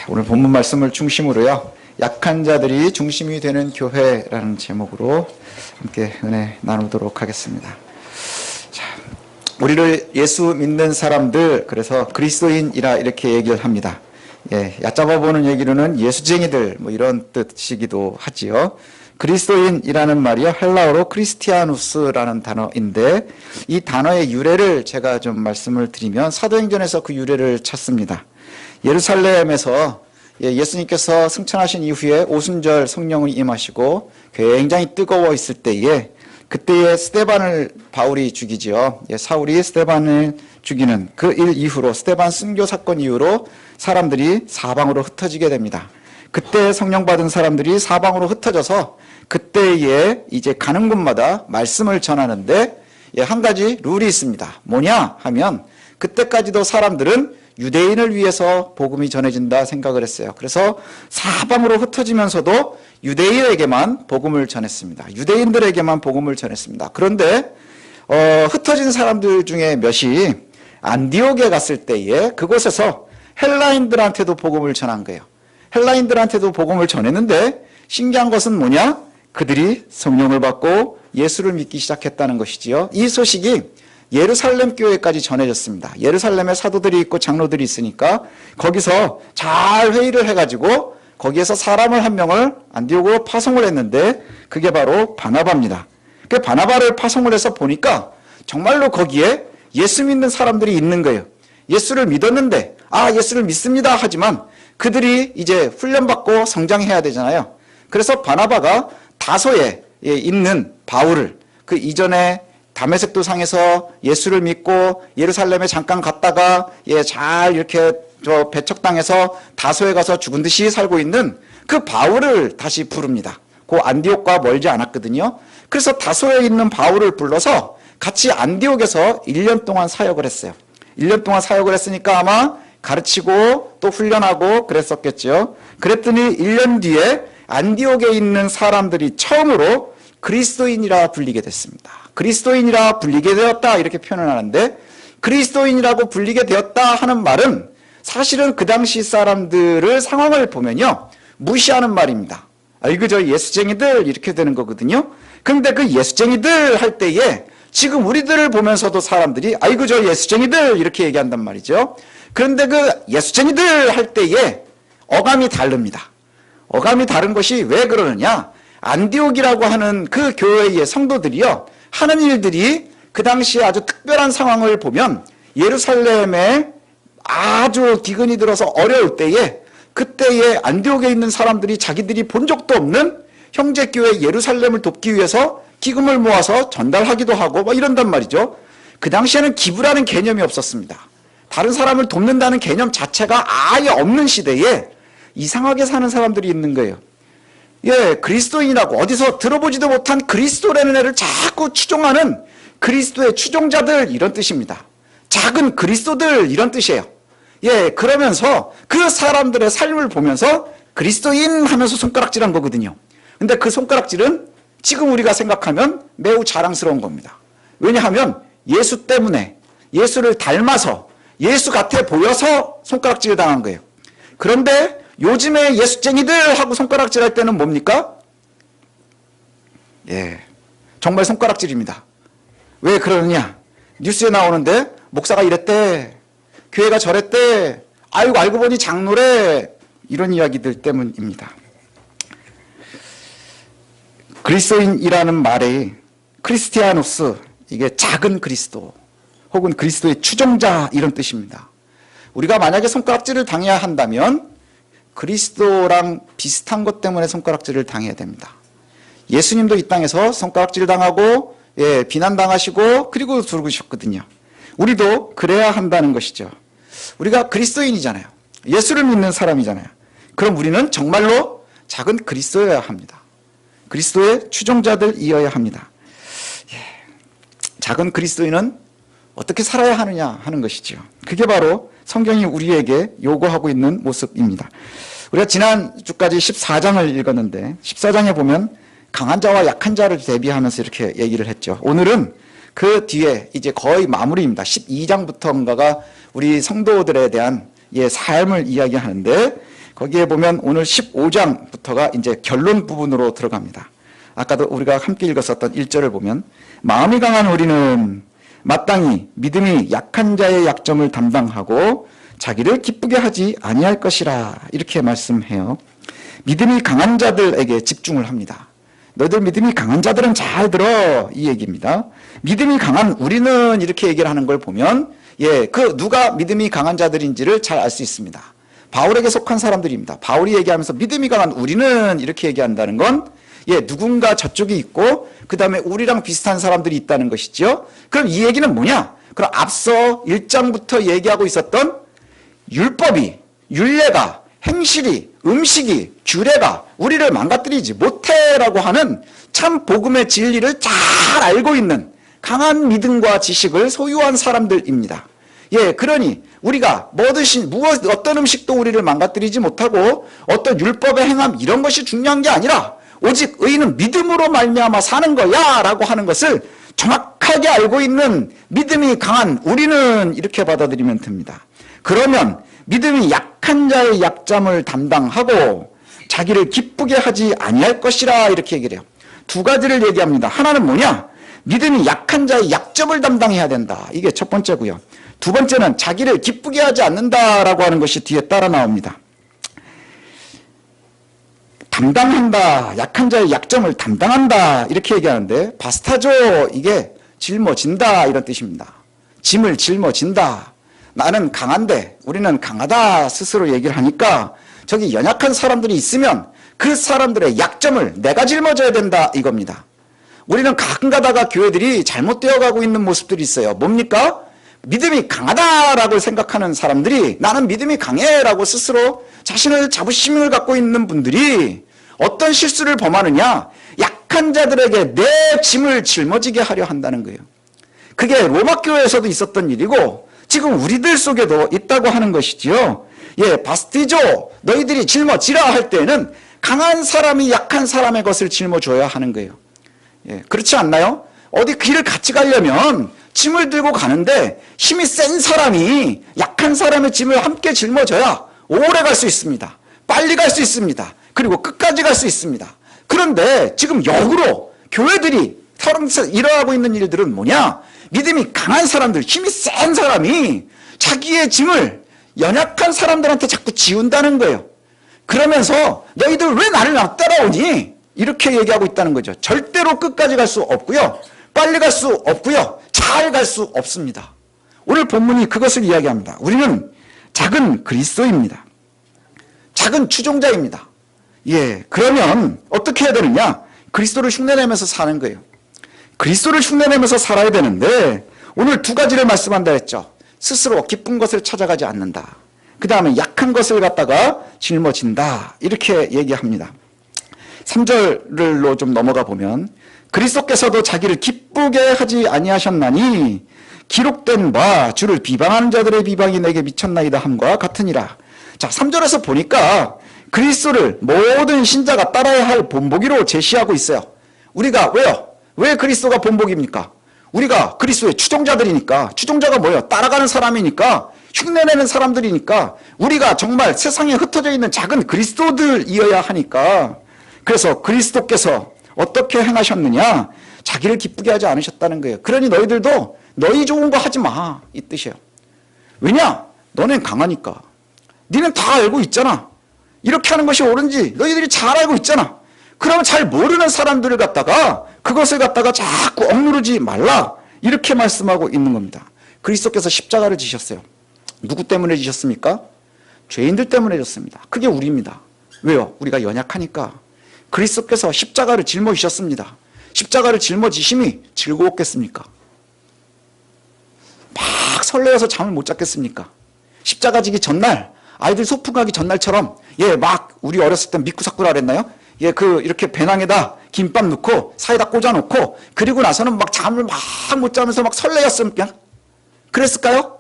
오늘 본문 말씀을 중심으로요, 약한 자들이 중심이 되는 교회라는 제목으로 함께 은혜 나누도록 하겠습니다. 자, 우리를 예수 믿는 사람들, 그래서 그리스도인이라 이렇게 얘기를 합니다. 얕잡아 보는 얘기로는 예수쟁이들 이런 뜻이기도 하지요. 그리스도인이라는 말이요, 헬라어로 크리스티아누스라는 단어인데, 이 단어의 유래를 제가 좀 말씀을 드리면 사도행전에서 그 유래를 찾습니다. 예루살렘에서 예수님께서 승천하신 이후에 오순절 성령을 임하시고 굉장히 뜨거워 있을 때에, 그때에 스데반을 바울이 죽이지요. 사울이 스데반을 죽이는 그 일 이후로, 스데반 순교 사건 이후로 사람들이 사방으로 흩어지게 됩니다. 그때 성령 받은 사람들이 사방으로 흩어져서 그때에 이제 가는 곳마다 말씀을 전하는데, 한 가지 룰이 있습니다. 뭐냐 하면, 그때까지도 사람들은 유대인을 위해서 복음이 전해진다 생각을 했어요. 그래서 사방으로 흩어지면서도 유대인에게만 복음을 전했습니다. 유대인들에게만 복음을 전했습니다. 그런데 흩어진 사람들 중에 몇이 안디옥에 갔을 때에 그곳에서 헬라인들한테도 복음을 전한 거예요. 헬라인들한테도 복음을 전했는데, 신기한 것은 뭐냐? 그들이 성령을 받고 예수를 믿기 시작했다는 것이지요. 이 소식이 예루살렘 교회까지 전해졌습니다. 예루살렘에 사도들이 있고 장로들이 있으니까 거기서 잘 회의를 해가지고 거기에서 사람을 한 명을 안디옥으로 파송을 했는데, 그게 바로 바나바입니다. 그 바나바를 파송을 해서 보니까 정말로 거기에 예수 믿는 사람들이 있는 거예요. 예수를 믿었는데, 예수를 믿습니다 하지만 그들이 이제 훈련받고 성장해야 되잖아요. 그래서 바나바가 다소에 있는 바울을, 그 이전에 다메섹 도상에서 예수를 믿고 예루살렘에 잠깐 갔다가 잘 이렇게 배척당해서 다소에 가서 죽은 듯이 살고 있는 그 바울을 다시 부릅니다. 그 안디옥과 멀지 않았거든요. 그래서 다소에 있는 바울을 불러서 같이 안디옥에서 1년 동안 사역을 했어요. 1년 동안 사역을 했으니까 아마 가르치고 또 훈련하고 그랬었겠죠. 그랬더니 1년 뒤에 안디옥에 있는 사람들이 처음으로 그리스도인이라 불리게 됐습니다. 그리스도인이라 불리게 되었다 이렇게 표현을 하는데, 그리스도인이라고 불리게 되었다 하는 말은 사실은 그 당시 사람들의 상황을 보면요, 무시하는 말입니다. 이거 저 예수쟁이들 이렇게 되는 거거든요. 그런데 그 예수쟁이들 할 때에 지금 우리들을 보면서도 사람들이 아이고 저 예수쟁이들 이렇게 얘기한단 말이죠. 그런데 그 예수쟁이들 할 때에 어감이 다릅니다. 어감이 다른 것이 왜 그러느냐? 안디옥이라고 하는 그 교회의 성도들이요, 하는 일들이 그 당시에 아주 특별한 상황을 보면 예루살렘에 아주 기근이 들어서 어려울 때에, 그때에 안디옥에 있는 사람들이 자기들이 본 적도 없는 형제교회 예루살렘을 돕기 위해서 기금을 모아서 전달하기도 하고 이런단 말이죠. 그 당시에는 기부라는 개념이 없었습니다. 다른 사람을 돕는다는 개념 자체가 아예 없는 시대에 이상하게 사는 사람들이 있는 거예요. 그리스도인이라고 어디서 들어보지도 못한 그리스도라는 애를 자꾸 추종하는 그리스도의 추종자들 이런 뜻입니다. 작은 그리스도들 이런 뜻이에요. 그러면서 그 사람들의 삶을 보면서 그리스도인 하면서 손가락질한 거거든요. 근데 그 손가락질은 지금 우리가 생각하면 매우 자랑스러운 겁니다. 왜냐하면 예수 때문에, 예수를 닮아서, 예수 같아 보여서 손가락질을 당한 거예요. 그런데 요즘에 예수쟁이들 하고 손가락질할 때는 뭡니까? 정말 손가락질입니다. 왜 그러느냐? 뉴스에 나오는데 목사가 이랬대, 교회가 저랬대, 아이고 알고 보니 장로래, 이런 이야기들 때문입니다. 그리스도인이라는 말의 크리스티아누스, 이게 작은 그리스도 혹은 그리스도의 추종자 이런 뜻입니다. 우리가 만약에 손가락질을 당해야 한다면 그리스도랑 비슷한 것 때문에 손가락질을 당해야 됩니다. 예수님도 이 땅에서 손가락질 당하고 비난당하시고 그리고 죽으셨거든요. 우리도 그래야 한다는 것이죠. 우리가 그리스도인이잖아요. 예수를 믿는 사람이잖아요. 그럼 우리는 정말로 작은 그리스도여야 합니다. 그리스도의 추종자들이어야 합니다. 작은 그리스도인은 어떻게 살아야 하느냐 하는 것이죠. 그게 바로 성경이 우리에게 요구하고 있는 모습입니다. 우리가 지난주까지 14장을 읽었는데 14장에 보면 강한 자와 약한 자를 대비하면서 이렇게 얘기를 했죠. 오늘은 그 뒤에 이제 거의 마무리입니다. 12장부터인가가 우리 성도들에 대한 삶을 이야기하는데, 거기에 보면 오늘 15장부터가 이제 결론 부분으로 들어갑니다. 아까도 우리가 함께 읽었었던 1절을 보면 마음이 강한 우리는 마땅히 믿음이 약한 자의 약점을 담당하고 자기를 기쁘게 하지 아니할 것이라 이렇게 말씀해요. 믿음이 강한 자들에게 집중을 합니다. 너희들 믿음이 강한 자들은 잘 들어 이 얘기입니다. 믿음이 강한 우리는 이렇게 얘기를 하는 걸 보면 그 누가 믿음이 강한 자들인지를 잘 알 수 있습니다. 바울에게 속한 사람들입니다. 바울이 얘기하면서 믿음이 강한 우리는 이렇게 얘기한다는 건 누군가 저쪽이 있고 그 다음에 우리랑 비슷한 사람들이 있다는 것이죠. 그럼 이 얘기는 뭐냐? 그럼 앞서 1장부터 얘기하고 있었던 율법이, 율례가, 행실이, 음식이, 규례가 우리를 망가뜨리지 못해라고 하는 참 복음의 진리를 잘 알고 있는 강한 믿음과 지식을 소유한 사람들입니다. 그러니 우리가 어떤 음식도 우리를 망가뜨리지 못하고 어떤 율법의 행함 이런 것이 중요한 게 아니라 오직 의인은 믿음으로 말미암아 사는 거야 라고 하는 것을 정확하게 알고 있는 믿음이 강한 우리는 이렇게 받아들이면 됩니다. 그러면 믿음이 약한 자의 약점을 담당하고 자기를 기쁘게 하지 아니할 것이라 이렇게 얘기를 해요. 두 가지를 얘기합니다. 하나는 뭐냐? 믿음이 약한 자의 약점을 담당해야 된다. 이게 첫 번째고요. 두 번째는 자기를 기쁘게 하지 않는다라고 하는 것이 뒤에 따라 나옵니다. 담당한다. 약한 자의 약점을 담당한다. 이렇게 얘기하는데 바스타조 이게 짊어진다 이런 뜻입니다. 짐을 짊어진다. 나는 강한데 우리는 강하다 스스로 얘기를 하니까 저기 연약한 사람들이 있으면 그 사람들의 약점을 내가 짊어져야 된다 이겁니다. 우리는 가끔 가다가 교회들이 잘못되어 가고 있는 모습들이 있어요. 뭡니까? 믿음이 강하다라고 생각하는 사람들이 나는 믿음이 강해라고 스스로 자신을 자부심을 갖고 있는 분들이 어떤 실수를 범하느냐? 약한 자들에게 내 짐을 짊어지게 하려 한다는 거예요. 그게 로마 교회에서도 있었던 일이고 지금 우리들 속에도 있다고 하는 것이지요. 바스티조 너희들이 짊어지라 할 때는 강한 사람이 약한 사람의 것을 짊어줘야 하는 거예요. 그렇지 않나요? 어디 길을 같이 가려면 짐을 들고 가는데 힘이 센 사람이 약한 사람의 짐을 함께 짊어져야 오래 갈 수 있습니다. 빨리 갈 수 있습니다. 그리고 끝까지 갈 수 있습니다. 그런데 지금 역으로 교회들이 일어나고 있는 일들은 뭐냐? 믿음이 강한 사람들, 힘이 센 사람이 자기의 짐을 연약한 사람들한테 자꾸 지운다는 거예요. 그러면서 너희들 왜 나를 따라오니? 이렇게 얘기하고 있다는 거죠. 절대로 끝까지 갈 수 없고요. 빨리 갈 수 없고요. 잘 갈 수 없습니다. 오늘 본문이 그것을 이야기합니다. 우리는 작은 그리스도입니다. 작은 추종자입니다. 그러면 어떻게 해야 되느냐? 그리스도를 흉내내면서 사는 거예요. 그리스도를 흉내내면서 살아야 되는데 오늘 두 가지를 말씀한다 했죠. 스스로 기쁜 것을 찾아가지 않는다. 그 다음에 약한 것을 갖다가 짊어진다. 이렇게 얘기합니다. 3절로 좀 넘어가 보면 그리스도께서도 자기를 기쁘게 하지 아니하셨나니 기록된 바 주를 비방하는 자들의 비방이 내게 미쳤나이다 함과 같으니라. 자, 3절에서 보니까 그리스도를 모든 신자가 따라야 할 본보기로 제시하고 있어요. 우리가 왜요? 왜 그리스도가 본보기입니까? 우리가 그리스도의 추종자들이니까. 추종자가 뭐예요? 따라가는 사람이니까, 흉내내는 사람들이니까, 우리가 정말 세상에 흩어져 있는 작은 그리스도들이어야 하니까. 그래서 그리스도께서 어떻게 행하셨느냐? 자기를 기쁘게 하지 않으셨다는 거예요. 그러니 너희들도 너희 좋은 거 하지 마, 이 뜻이에요. 왜냐? 너넨 강하니까. 니는 다 알고 있잖아. 이렇게 하는 것이 옳은지 너희들이 잘 알고 있잖아. 그러면 잘 모르는 사람들을 갖다가 그것을 갖다가 자꾸 억누르지 말라. 이렇게 말씀하고 있는 겁니다. 그리스도께서 십자가를 지셨어요. 누구 때문에 지셨습니까? 죄인들 때문에 졌습니다. 그게 우리입니다. 왜요? 우리가 연약하니까. 그리스도께서 십자가를 짊어지셨습니다. 십자가를 짊어지심이 즐거웠겠습니까? 막 설레어서 잠을 못 잤겠습니까? 십자가 지기 전날, 아이들 소풍 가기 전날처럼, 막 우리 어렸을 땐 미꾸사꾸라 그랬나요? 이렇게 배낭에다 김밥 넣고 사이다 꽂아놓고 그리고 나서는 막 잠을 막 못 자면서 막 설레었습니까? 그랬을까요?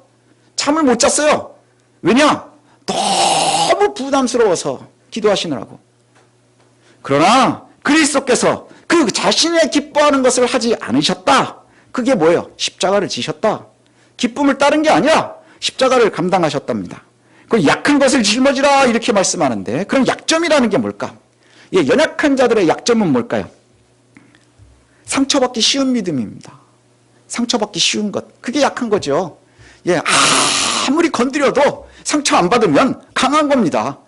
잠을 못 잤어요. 왜냐? 너무 부담스러워서 기도하시느라고. 그러나 그리스도께서 그 자신의 기뻐하는 것을 하지 않으셨다. 그게 뭐예요? 십자가를 지셨다. 기쁨을 따른 게 아니라 십자가를 감당하셨답니다. 그 약한 것을 짊어지라 이렇게 말씀하는데, 그럼 약점이라는 게 뭘까? 예, 연약한 자들의 약점은 뭘까요? 상처받기 쉬운 믿음입니다. 상처받기 쉬운 것, 그게 약한 거죠. 예, 아무리 건드려도 상처 안 받으면 강한 겁니다.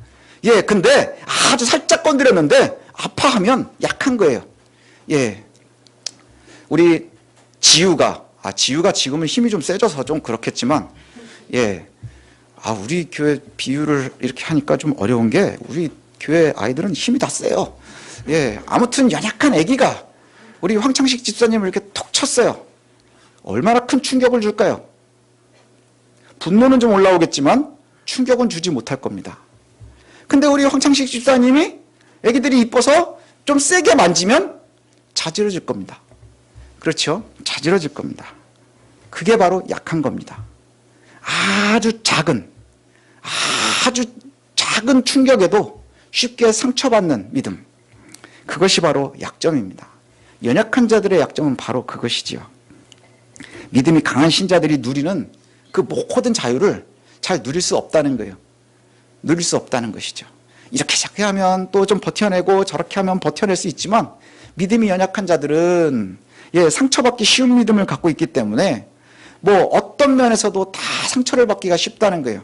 예, 근데 아주 살짝 건드렸는데 아파하면 약한 거예요. 예, 우리 지우가 지금은 힘이 좀 세져서 좀 그렇겠지만, 예, 우리 교회 비유를 이렇게 하니까 좀 어려운 게, 우리 교회 아이들은 힘이 다 세요. 예, 아무튼 연약한 아기가 우리 황창식 집사님을 이렇게 톡 쳤어요. 얼마나 큰 충격을 줄까요? 분노는 좀 올라오겠지만 충격은 주지 못할 겁니다. 근데 우리 황창식 집사님이 아기들이 이뻐서 좀 세게 만지면 자지러질 겁니다. 그렇죠? 자지러질 겁니다. 그게 바로 약한 겁니다. 아주 작은 충격에도 쉽게 상처받는 믿음, 그것이 바로 약점입니다. 연약한 자들의 약점은 바로 그것이지요. 믿음이 강한 신자들이 누리는 그 모든 자유를 잘 누릴 수 없다는 거예요. 누릴 수 없다는 것이죠. 이렇게 하면 또 좀 버텨내고 저렇게 하면 버텨낼 수 있지만, 믿음이 연약한 자들은 상처받기 쉬운 믿음을 갖고 있기 때문에 어떤 면에서도 다 상처를 받기가 쉽다는 거예요.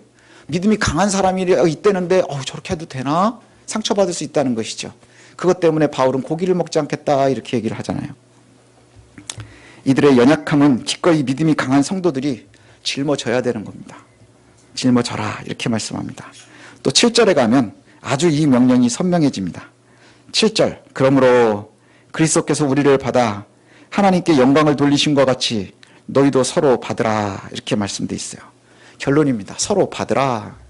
믿음이 강한 사람이 있다는데 저렇게 해도 되나? 상처받을 수 있다는 것이죠. 그것 때문에 바울은 고기를 먹지 않겠다 이렇게 얘기를 하잖아요. 이들의 연약함은 기꺼이 믿음이 강한 성도들이 짊어져야 되는 겁니다. 짊어져라 이렇게 말씀합니다. 또 7절에 가면 아주 이 명령이 선명해집니다. 7절, 그러므로 그리스도께서 우리를 받아 하나님께 영광을 돌리신 것 같이 너희도 서로 받으라 이렇게 말씀되어 있어요. 결론입니다. 서로 받으라.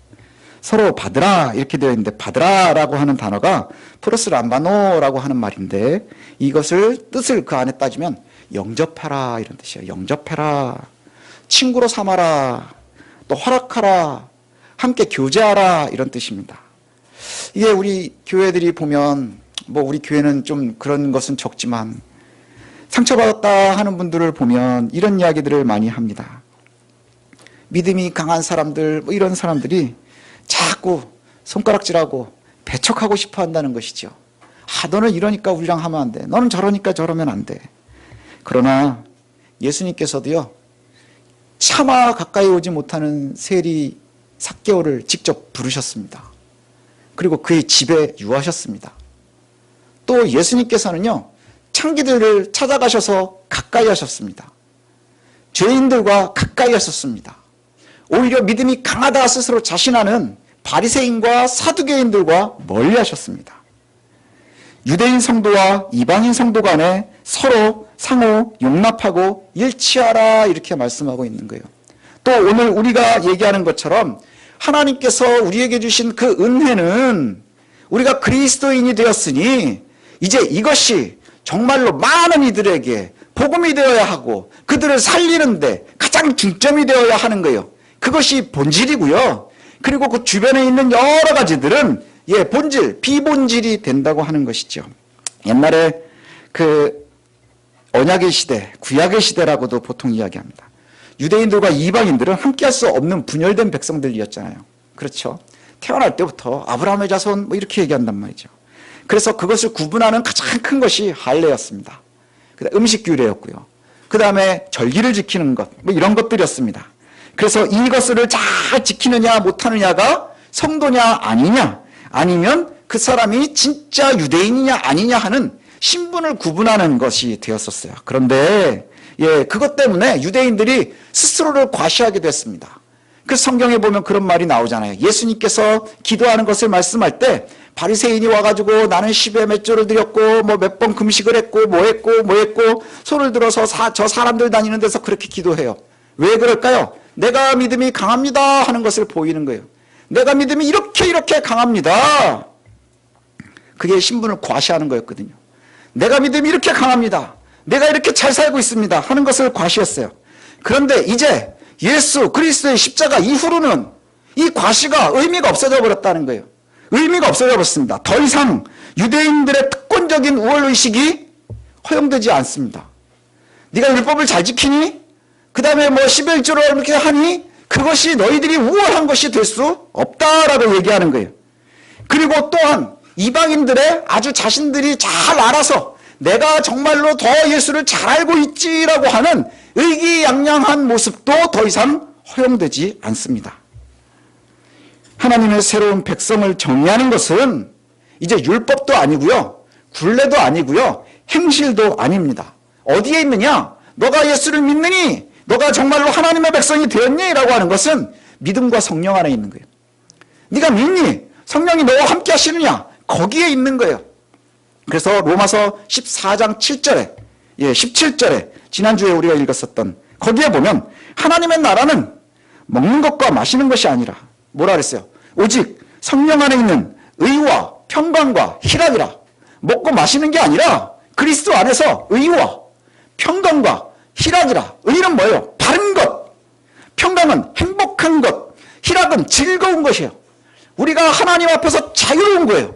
서로 받으라 이렇게 되어 있는데, 받으라라고 하는 단어가 프로스 람바노라고 하는 말인데, 이것을 뜻을 그 안에 따지면 영접해라 이런 뜻이에요. 영접해라, 친구로 삼아라, 또 허락하라, 함께 교제하라 이런 뜻입니다. 이게 우리 교회들이 보면 우리 교회는 좀 그런 것은 적지만 상처받았다 하는 분들을 보면 이런 이야기들을 많이 합니다. 믿음이 강한 사람들, 이런 사람들이 자꾸 손가락질하고 배척하고 싶어 한다는 것이죠. 너는 이러니까 우리랑 하면 안 돼. 너는 저러니까 저러면 안 돼. 그러나 예수님께서도요, 차마 가까이 오지 못하는 세리 삭개오를 직접 부르셨습니다. 그리고 그의 집에 유하셨습니다. 또 예수님께서는요, 창기들을 찾아가셔서 가까이 하셨습니다. 죄인들과 가까이 하셨습니다. 오히려 믿음이 강하다 스스로 자신하는 바리새인과 사두개인들과 멀리 하셨습니다. 유대인 성도와 이방인 성도 간에 서로 상호 용납하고 일치하라 이렇게 말씀하고 있는 거예요. 또 오늘 우리가 얘기하는 것처럼 하나님께서 우리에게 주신 그 은혜는, 우리가 그리스도인이 되었으니 이제 이것이 정말로 많은 이들에게 복음이 되어야 하고 그들을 살리는데 가장 중점이 되어야 하는 거예요. 그것이 본질이고요. 그리고 그 주변에 있는 여러 가지들은 본질, 비본질이 된다고 하는 것이죠. 옛날에 그 언약의 시대, 구약의 시대라고도 보통 이야기합니다. 유대인들과 이방인들은 함께할 수 없는 분열된 백성들이었잖아요. 그렇죠? 태어날 때부터 아브라함의 자손 이렇게 얘기한단 말이죠. 그래서 그것을 구분하는 가장 큰 것이 할례였습니다. 음식 규례였고요. 그 다음에 절기를 지키는 것, 이런 것들이었습니다. 그래서 이것을 잘 지키느냐 못하느냐가 성도냐 아니냐, 아니면 그 사람이 진짜 유대인이냐 아니냐 하는 신분을 구분하는 것이 되었었어요. 그런데 그것 때문에 유대인들이 스스로를 과시하게 됐습니다. 그 성경에 보면 그런 말이 나오잖아요. 예수님께서 기도하는 것을 말씀할 때 바리새인이 와가지고 나는 10에 몇 조를 드렸고 몇 번 금식을 했고 뭐 했고 손을 들어서 저 사람들 다니는 데서 그렇게 기도해요. 왜 그럴까요? 내가 믿음이 강합니다 하는 것을 보이는 거예요. 내가 믿음이 이렇게 강합니다. 그게 신분을 과시하는 거였거든요. 내가 믿음이 이렇게 강합니다. 내가 이렇게 잘 살고 있습니다 하는 것을 과시했어요. 그런데 이제 예수 그리스도의 십자가 이후로는 이 과시가 의미가 없어져 버렸다는 거예요. 의미가 없어져 버렸습니다. 더 이상 유대인들의 특권적인 우월의식이 허용되지 않습니다. 네가 율법을 잘 지키니? 그 다음에 11조를 이렇게 하니? 그것이 너희들이 우월한 것이 될 수 없다라고 얘기하는 거예요. 그리고 또한 이방인들의 아주 자신들이 잘 알아서 내가 정말로 더 예수를 잘 알고 있지라고 하는 의기양양한 모습도 더 이상 허용되지 않습니다. 하나님의 새로운 백성을 정의하는 것은 이제 율법도 아니고요, 굴레도 아니고요, 행실도 아닙니다. 어디에 있느냐? 너가 예수를 믿느니? 너가 정말로 하나님의 백성이 되었니? 라고 하는 것은 믿음과 성령 안에 있는 거예요. 네가 믿니? 성령이 너와 함께 하시느냐? 거기에 있는 거예요. 그래서 로마서 14장 7절에 17절에 지난주에 우리가 읽었었던 거기에 보면 하나님의 나라는 먹는 것과 마시는 것이 아니라 뭐라 그랬어요? 오직 성령 안에 있는 의와 평강과 희락이라. 먹고 마시는 게 아니라 그리스도 안에서 의와 평강과 희락이라. 의는 뭐예요? 바른 것. 평강은 행복한 것. 희락은 즐거운 것이에요. 우리가 하나님 앞에서 자유로운 거예요.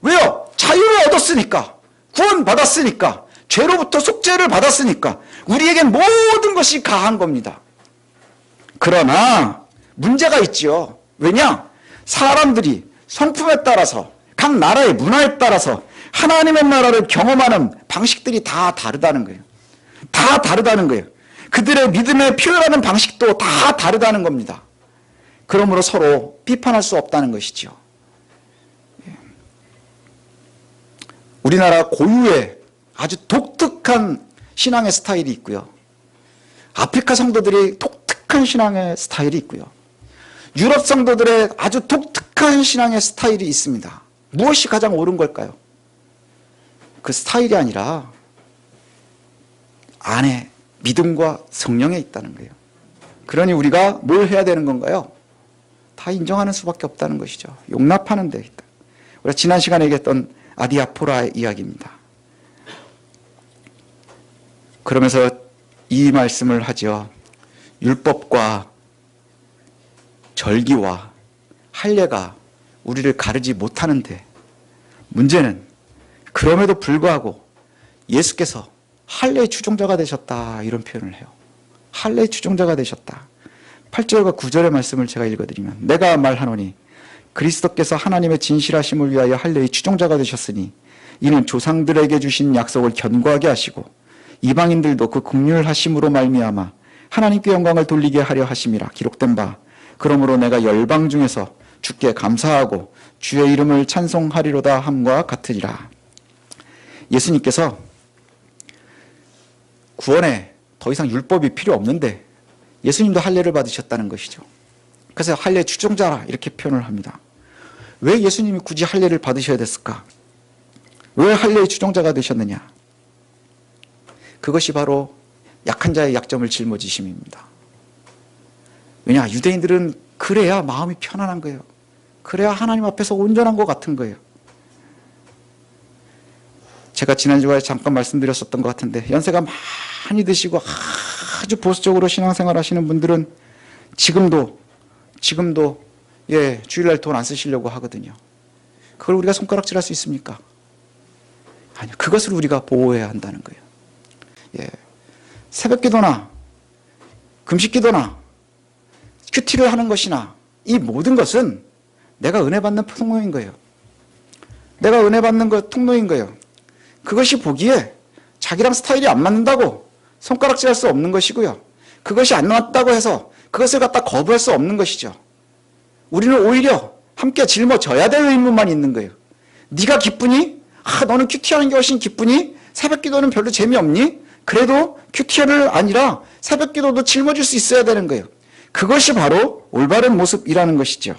왜요? 자유를 얻었으니까, 구원받았으니까, 죄로부터 속죄를 받았으니까 우리에겐 모든 것이 가한 겁니다. 그러나 문제가 있죠. 왜냐? 사람들이 성품에 따라서, 각 나라의 문화에 따라서 하나님의 나라를 경험하는 방식들이 다 다르다는 거예요. 다 다르다는 거예요. 그들의 믿음에 표현하는 방식도 다 다르다는 겁니다. 그러므로 서로 비판할 수 없다는 것이죠. 우리나라 고유의 아주 독특한 신앙의 스타일이 있고요. 아프리카 성도들이 독특한 신앙의 스타일이 있고요. 유럽 성도들의 아주 독특한 신앙의 스타일이 있습니다. 무엇이 가장 옳은 걸까요? 그 스타일이 아니라 안에 믿음과 성령에 있다는 거예요. 그러니 우리가 뭘 해야 되는 건가요? 다 인정하는 수밖에 없다는 것이죠. 용납하는 데 있다. 우리가 지난 시간에 얘기했던 아디아포라의 이야기입니다. 그러면서 이 말씀을 하죠. 율법과 절기와 할례가 우리를 가르지 못하는데 문제는 그럼에도 불구하고 예수께서 할례의 추종자가 되셨다, 이런 표현을 해요. 할례의 추종자가 되셨다. 8절과 9절의 말씀을 제가 읽어드리면, 내가 말하노니 그리스도께서 하나님의 진실하심을 위하여 할례의 추종자가 되셨으니 이는 조상들에게 주신 약속을 견고하게 하시고 이방인들도 그 긍휼하심으로 말미암아 하나님께 영광을 돌리게 하려 하심이라 기록된 바, 그러므로 내가 열방 중에서 주께 감사하고 주의 이름을 찬송하리로다 함과 같으리라. 예수님께서 구원에 더 이상 율법이 필요 없는데 예수님도 할례를 받으셨다는 것이죠. 그래서 할례 추종자라 이렇게 표현을 합니다. 왜 예수님이 굳이 할례를 받으셔야 됐을까? 왜 할례의 추종자가 되셨느냐? 그것이 바로 약한 자의 약점을 짊어지심입니다. 왜냐? 유대인들은 그래야 마음이 편안한 거예요. 그래야 하나님 앞에서 온전한 것 같은 거예요. 제가 지난주에 잠깐 말씀드렸었던 것 같은데, 연세가 많이 드시고 아주 보수적으로 신앙생활 하시는 분들은 지금도 주일날 돈 안 쓰시려고 하거든요. 그걸 우리가 손가락질할 수 있습니까? 아니요. 그것을 우리가 보호해야 한다는 거예요. 새벽기도나 금식기도나 큐티를 하는 것이나 이 모든 것은 내가 은혜 받는 통로인 거예요. 내가 은혜 받는 것 통로인 거예요. 그것이 보기에 자기랑 스타일이 안 맞는다고 손가락질할 수 없는 것이고요. 그것이 안 맞다고 해서 그것을 갖다 거부할 수 없는 것이죠. 우리는 오히려 함께 짊어져야 될 의무만 있는 거예요. 네가 기쁘니? 너는 큐티하는 게 훨씬 기쁘니? 새벽기도는 별로 재미없니? 그래도 큐티를 아니라 새벽기도도 짊어질 수 있어야 되는 거예요. 그것이 바로 올바른 모습이라는 것이죠.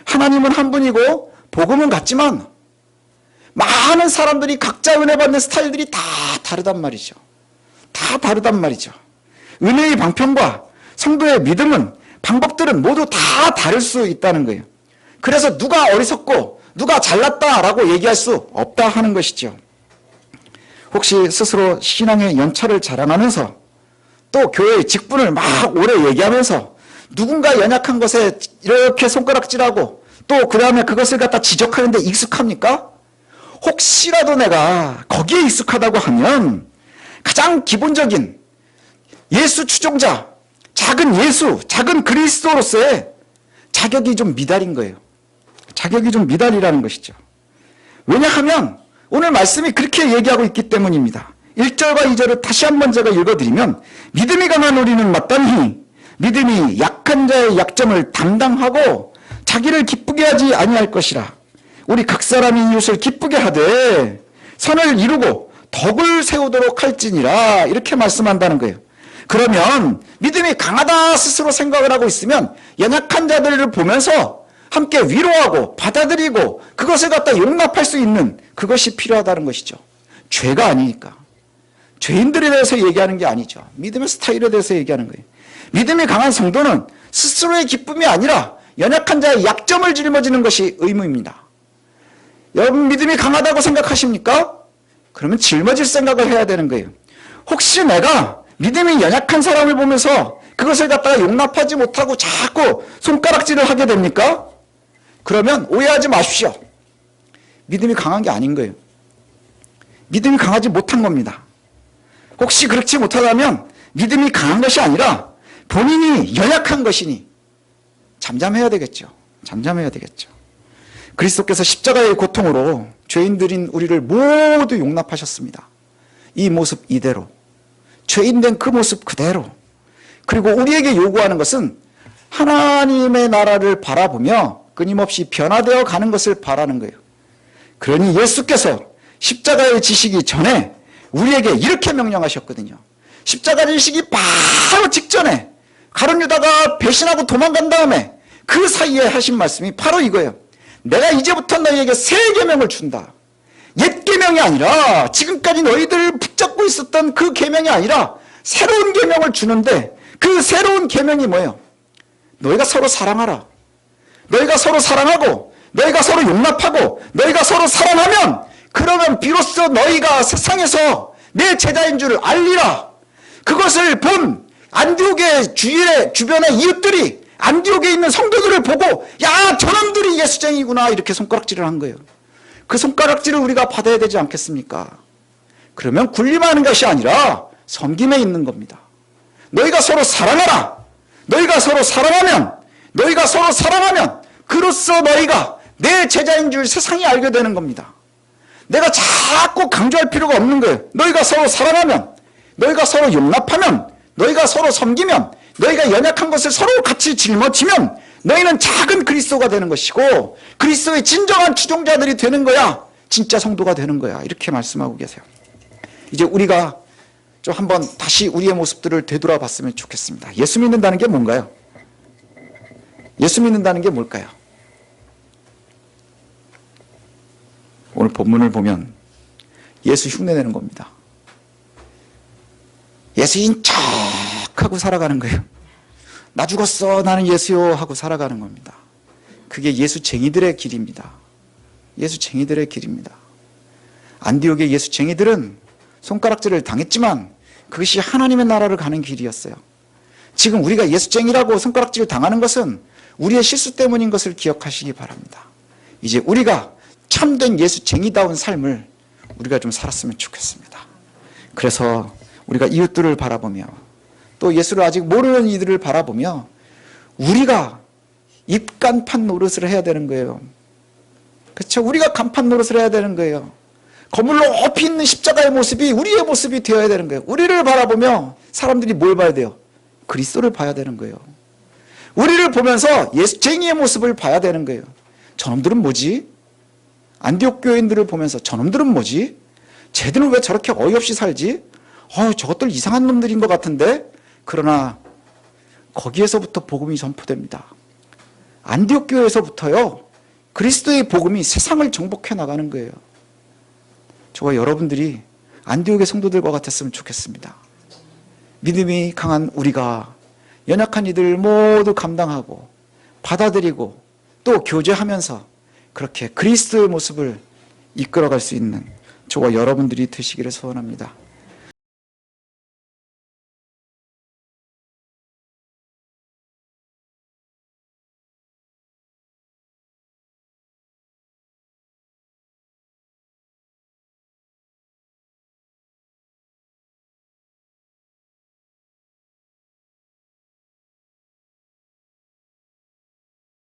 하나님은 한 분이고 복음은 같지만 많은 사람들이 각자 은혜 받는 스타일들이 다 다르단 말이죠. 다 다르단 말이죠. 은혜의 방편과 성도의 믿음은, 방법들은 모두 다 다를 수 있다는 거예요. 그래서 누가 어리석고 누가 잘났다라고 얘기할 수 없다 하는 것이죠. 혹시 스스로 신앙의 연차를 자랑하면서 또 교회의 직분을 막 오래 얘기하면서 누군가 연약한 것에 이렇게 손가락질하고 또 그 다음에 그것을 갖다 지적하는데 익숙합니까? 혹시라도 내가 거기에 익숙하다고 하면 가장 기본적인 예수 추종자, 작은 예수, 작은 그리스도로서의 자격이 좀 미달인 거예요. 자격이 좀 미달이라는 것이죠. 왜냐하면 오늘 말씀이 그렇게 얘기하고 있기 때문입니다. 1절과 2절을 다시 한번 제가 읽어드리면 믿음이 강한 우리는 마땅히 믿음이 약한 자의 약점을 담당하고 자기를 기쁘게 하지 아니할 것이라. 우리 각 사람이 이웃을 기쁘게 하되 선을 이루고 덕을 세우도록 할지니라. 이렇게 말씀한다는 거예요. 그러면 믿음이 강하다 스스로 생각을 하고 있으면 연약한 자들을 보면서 함께 위로하고 받아들이고 그것을 갖다 용납할 수 있는 그것이 필요하다는 것이죠. 죄가 아니니까. 죄인들에 대해서 얘기하는 게 아니죠. 믿음의 스타일에 대해서 얘기하는 거예요. 믿음이 강한 성도는 스스로의 기쁨이 아니라 연약한 자의 약점을 짊어지는 것이 의무입니다. 여러분 믿음이 강하다고 생각하십니까? 그러면 짊어질 생각을 해야 되는 거예요. 혹시 내가 믿음이 연약한 사람을 보면서 그것을 갖다가 용납하지 못하고 자꾸 손가락질을 하게 됩니까? 그러면 오해하지 마십시오. 믿음이 강한 게 아닌 거예요. 믿음이 강하지 못한 겁니다. 혹시 그렇지 못하다면 믿음이 강한 것이 아니라 본인이 연약한 것이니 잠잠해야 되겠죠. 잠잠해야 되겠죠. 그리스도께서 십자가의 고통으로 죄인들인 우리를 모두 용납하셨습니다. 이 모습 이대로, 죄인된 그 모습 그대로. 그리고 우리에게 요구하는 것은 하나님의 나라를 바라보며 끊임없이 변화되어 가는 것을 바라는 거예요. 그러니 예수께서 십자가에 지시기 전에 우리에게 이렇게 명령하셨거든요. 십자가에 지시기 바로 직전에 가룟 유다가 배신하고 도망간 다음에 그 사이에 하신 말씀이 바로 이거예요. 내가 이제부터 너희에게 새 계명을 준다. 옛 계명이 아니라 지금까지 너희들 붙잡고 있었던 그 계명이 아니라 새로운 계명을 주는데 그 새로운 계명이 뭐예요? 너희가 서로 사랑하라. 너희가 서로 사랑하고 너희가 서로 용납하고 너희가 서로 사랑하면 그러면 비로소 너희가 세상에서 내 제자인 줄을 알리라. 그것을 본 안디옥의 주변의 이웃들이 안디옥에 있는 성도들을 보고 야 저놈들이 예수쟁이구나 이렇게 손가락질을 한 거예요. 그 손가락질을 우리가 받아야 되지 않겠습니까? 그러면 군림하는 것이 아니라 섬김에 있는 겁니다. 너희가 서로 사랑하라. 너희가 서로 사랑하면 그로써 너희가 내 제자인 줄 세상이 알게 되는 겁니다. 내가 자꾸 강조할 필요가 없는 거예요. 너희가 서로 사랑하면, 너희가 서로 용납하면, 너희가 서로 섬기면, 너희가 연약한 것을 서로 같이 짊어지면 너희는 작은 그리스도가 되는 것이고 그리스도의 진정한 추종자들이 되는 거야. 진짜 성도가 되는 거야. 이렇게 말씀하고 계세요. 이제 우리가 좀 한번 다시 우리의 모습들을 되돌아봤으면 좋겠습니다. 예수 믿는다는 게 뭔가요? 예수 믿는다는 게 뭘까요? 오늘 본문을 보면 예수 흉내내는 겁니다. 예수인 척하고 살아가는 거예요. 나 죽었어 나는 예수요 하고 살아가는 겁니다. 그게 예수쟁이들의 길입니다. 예수쟁이들의 길입니다. 안디옥의 예수쟁이들은 손가락질을 당했지만 그것이 하나님의 나라를 가는 길이었어요. 지금 우리가 예수쟁이라고 손가락질을 당하는 것은 우리의 실수 때문인 것을 기억하시기 바랍니다. 이제 우리가 참된 예수쟁이다운 삶을 우리가 좀 살았으면 좋겠습니다. 그래서 우리가 이웃들을 바라보며 또 예수를 아직 모르는 이들을 바라보며 우리가 입간판 노릇을 해야 되는 거예요. 그렇죠? 우리가 간판 노릇을 해야 되는 거예요. 거물로 높이 있는 십자가의 모습이 우리의 모습이 되어야 되는 거예요. 우리를 바라보며 사람들이 뭘 봐야 돼요? 그리스도를 봐야 되는 거예요. 우리를 보면서 예수쟁이의 모습을 봐야 되는 거예요. 저놈들은 뭐지? 안디옥 교인들을 보면서 저놈들은 뭐지? 쟤들은 왜 저렇게 어이없이 살지? 저것들 이상한 놈들인 것 같은데? 그러나 거기에서부터 복음이 전포됩니다. 안디옥 교회에서부터요. 그리스도의 복음이 세상을 정복해 나가는 거예요. 저와 여러분들이 안디옥의 성도들과 같았으면 좋겠습니다. 믿음이 강한 우리가 연약한 이들 모두 감당하고 받아들이고 또 교제하면서 그렇게 그리스도의 모습을 이끌어갈 수 있는 저와 여러분들이 되시기를 소원합니다.